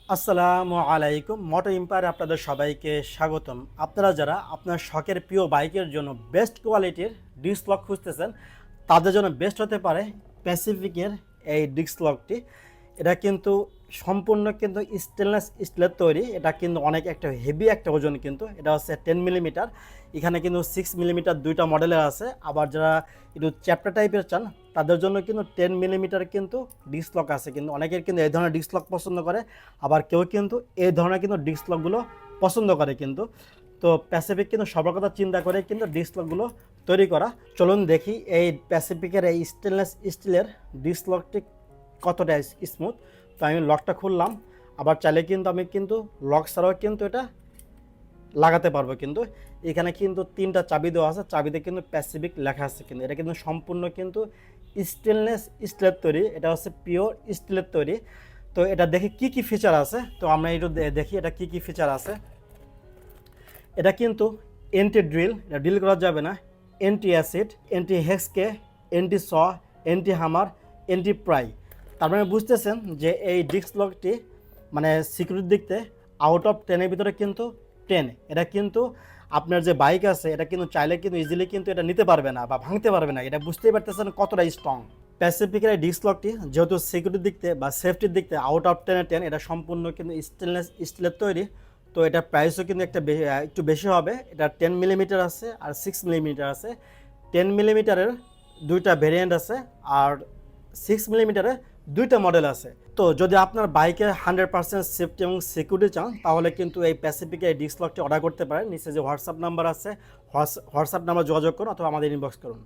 আসসালামু আলাইকুম। মোটো এম্পায়ারে আপনাদের সবাইকে স্বাগতম। আপনারা যারা আপনার শখের প্রিয় বাইকের জন্য বেস্ট কোয়ালিটির ডিস্ক লক খুঁজতেছেন, তাদের জন্য বেস্ট হতে পারে প্যাসিফিকের এই ডিস্ক লকটি। এটা কিন্তু সম্পূর্ণ কিন্তু স্টেনলেস স্টিলের তৈরি। এটা কিন্তু অনেক একটা হেভি একটা ওজন, কিন্তু এটা হচ্ছে 10 মিলিমিটার। এখানে কিন্তু 6 মিলিমিটার দুইটা মডেলের আছে। আবার যারা একটু চ্যাপ্টার টাইপের চান, তাদের জন্য কিন্তু 10 মিলিমিটার কিন্তু ডিস্ক লক আছে। কিন্তু অনেকের কিন্তু এই ধরনের ডিস্ক লক পছন্দ করে, আবার কেউ কিন্তু এই ধরনের কিন্তু ডিস্ক লকগুলো পছন্দ করে। কিন্তু তো প্যাসিফিক কিন্তু সবার কথা চিন্তা করে কিন্তু ডিস্ক লকগুলো তৈরি করা। চলুন দেখি এই প্যাসিফিকের এই স্টেনলেস স্টিলের ডিস্ক লকটি কতটা স্মুথ। তো আমি লকটা খুললাম। আবার চাইলে কিন্তু আমি কিন্তু লক ছাড়াও কিন্তু এটা লাগাতে পারবো। কিন্তু এখানে কিন্তু 3টা চাবি দেওয়া আছে, চাবিতে কিন্তু প্যাসিফিক লেখা আছে। কিন্তু এটা কিন্তু সম্পূর্ণ কিন্তু স্টেনলেস স্টিলের তৈরি, এটা হচ্ছে পিওর স্টিলের তৈরি। তো এটা দেখি কি কি ফিচার আছে। তো আমরা একটু দেখি এটা কি কি ফিচার আছে। এটা কিন্তু এন্টি ড্রিল, এটা ড্রিল করা যাবে না। এন্টি অ্যাসিড, এন্টি হেক্সকে, এন্টি স, এন্টি হামার, এন্টি প্রাই। তার মানে বুঝতেছেন যে এই ডিস্ক লকটি মানে সিকিউরিটির দিক থেকে আউট অফ 10-এর ভিতরে কিন্তু 10। এটা কিন্তু আপনার যে বাইক আছে, এটা কিন্তু চাইলে কিন্তু ইজিলি কিন্তু এটা নিতে পারবে না বা ভাঙতে পারবে না। এটা বুঝতেই পারতেছেন কতটা স্ট্রং। প্যাসিফিকের এই ডিস্ক লকটি যেহেতু সিকিউরিটির দিক থেকে বা সেফটির দিক থেকে আউট অফ 10-এ 10, এটা সম্পূর্ণ কিন্তু স্টেনলেস স্টিলের তৈরি। তো এটার প্রাইসও কিন্তু একটু বেশি হবে। এটা 10 মিলিমিটার আছে আর 6 মিলিমিটার আছে। 10 মিলিমিটারের দুইটা ভেরিয়েন্ট আছে, আর 6 মিলিমিটারের দুইটা মডেল আছে। তো যদি আপনার বাইকে 100% সেফটি এবং সিকিউরিটি চান, তাহলে কিন্তু এই প্যাসিফিকের এই ডিস্ক লকটি অর্ডার করতে পারেন। নিচে যে হোয়াটসঅ্যাপ নাম্বার আছে, হোয়াটসঅ্যাপ নাম্বার যোগাযোগ করুন অথবা আমাদের ইনবক্স করুন।